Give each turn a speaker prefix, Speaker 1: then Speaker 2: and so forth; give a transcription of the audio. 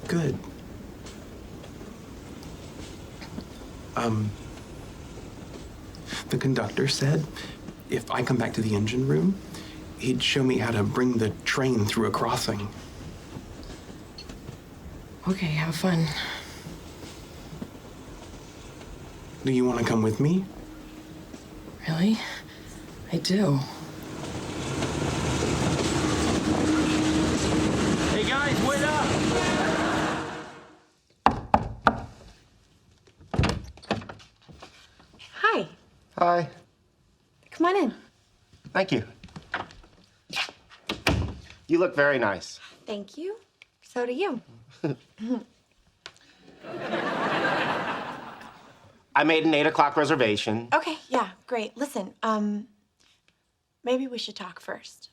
Speaker 1: Good. The conductor said if I come back to the engine room, he'd show me how to bring the train through a crossing.
Speaker 2: Okay, have fun.
Speaker 1: Do you want to come with me?
Speaker 2: Really? I do.
Speaker 3: Hey guys, wait up!
Speaker 4: Hi.
Speaker 5: Hi.
Speaker 4: Come on in.
Speaker 5: Thank you. You look very nice.
Speaker 4: Thank you. So do you.
Speaker 5: I made an 8 o'clock reservation.
Speaker 4: Okay, yeah, great. Listen, maybe we should talk first.